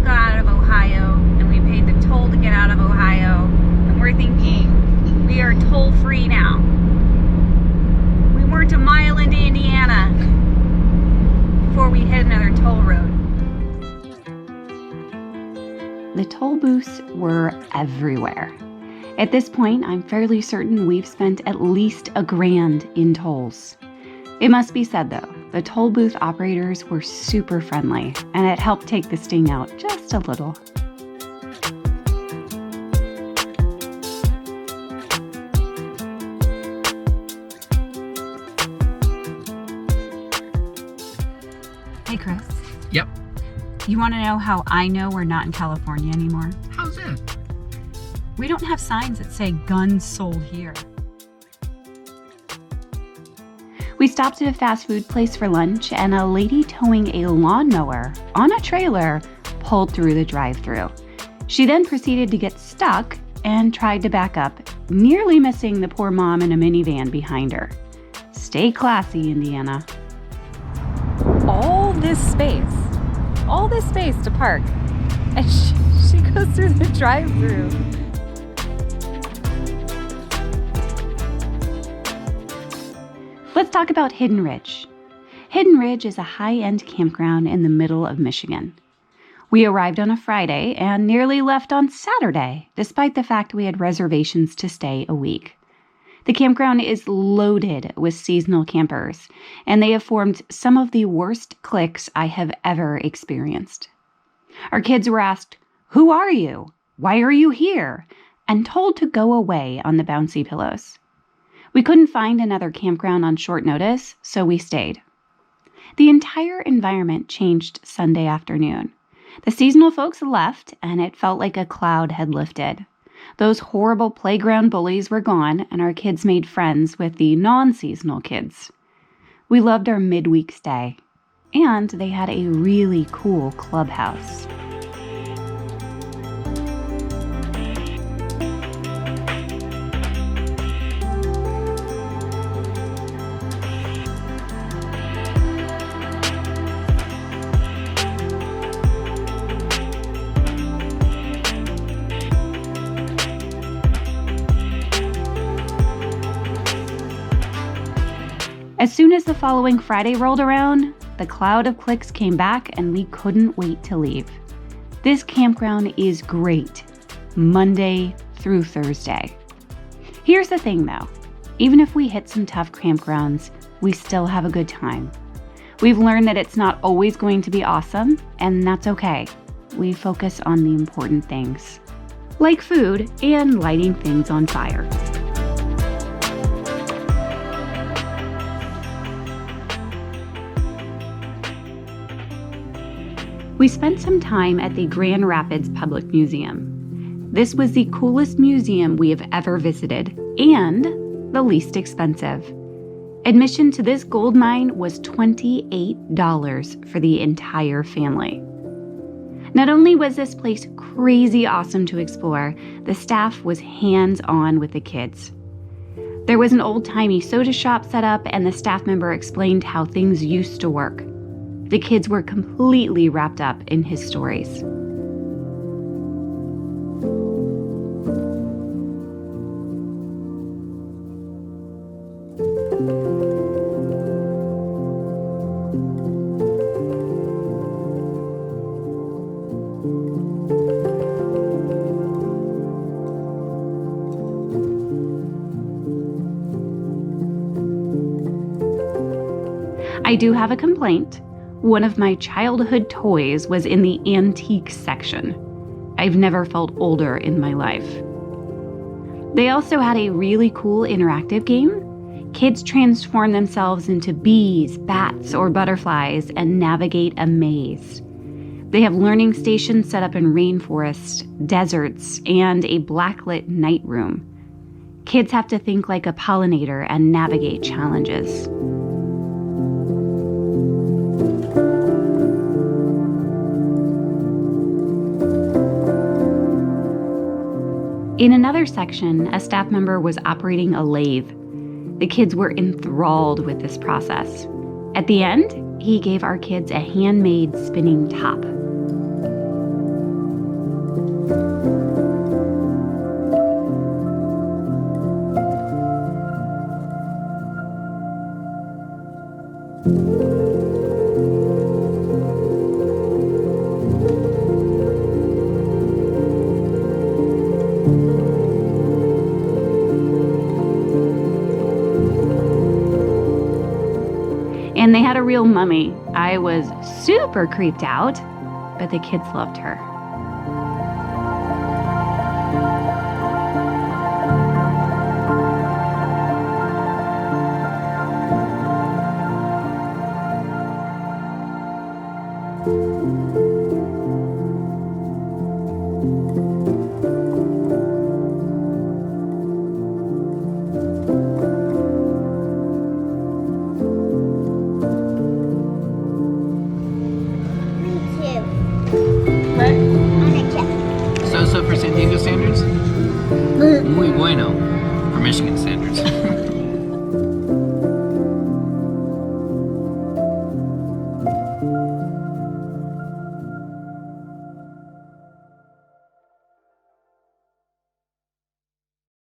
got out of Ohio, and we paid the toll to get out of Ohio, and we're thinking we are toll-free now. We weren't a mile into Indiana before we hit another toll road. The toll booths were everywhere. At this point, I'm fairly certain we've spent at least $1,000 in tolls. It must be said though, the toll booth operators were super friendly, and it helped take the sting out just a little. Hey Chris. Yep. You want to know how I know we're not in California anymore? How's that? We don't have signs that say guns sold here. We stopped at a fast food place for lunch, and a lady towing a lawnmower on a trailer pulled through the drive-thru. She then proceeded to get stuck and tried to back up, nearly missing the poor mom in a minivan behind her. Stay classy, Indiana. All this space to park, and she goes through the drive-thru. Let's talk about Hidden Ridge. Hidden Ridge is a high-end campground in the middle of Michigan. We arrived on a Friday and nearly left on Saturday, despite the fact we had reservations to stay a week. The campground is loaded with seasonal campers, and they have formed some of the worst cliques I have ever experienced. Our kids were asked, "Who are you? Why are you here?" and told to go away on the bouncy pillows. We couldn't find another campground on short notice, so we stayed. The entire environment changed Sunday afternoon. The seasonal folks left, and it felt like a cloud had lifted. Those horrible playground bullies were gone, and our kids made friends with the non-seasonal kids. We loved our midweek stay, and they had a really cool clubhouse. As soon as the following Friday rolled around, the cloud of cliques came back and we couldn't wait to leave. This campground is great, Monday through Thursday. Here's the thing though, even if we hit some tough campgrounds, we still have a good time. We've learned that it's not always going to be awesome, and that's okay. We focus on the important things, like food and lighting things on fire. We spent some time at the Grand Rapids Public Museum. This was the coolest museum we have ever visited, and the least expensive. Admission to this gold mine was $28 for the entire family. Not only was this place crazy awesome to explore, the staff was hands-on with the kids. There was an old-timey soda shop set up, and the staff member explained how things used to work. The kids were completely wrapped up in his stories. I do have a complaint. One of my childhood toys was in the antique section. I've never felt older in my life. They also had a really cool interactive game. Kids transform themselves into bees, bats, or butterflies and navigate a maze. They have learning stations set up in rainforests, deserts, and a blacklit night room. Kids have to think like a pollinator and navigate challenges. In another section, a staff member was operating a lathe. The kids were enthralled with this process. At the end, he gave our kids a handmade spinning top. real mummy. I was super creeped out, but the kids loved her. So for San Diego standards? Muy bueno for Michigan standards.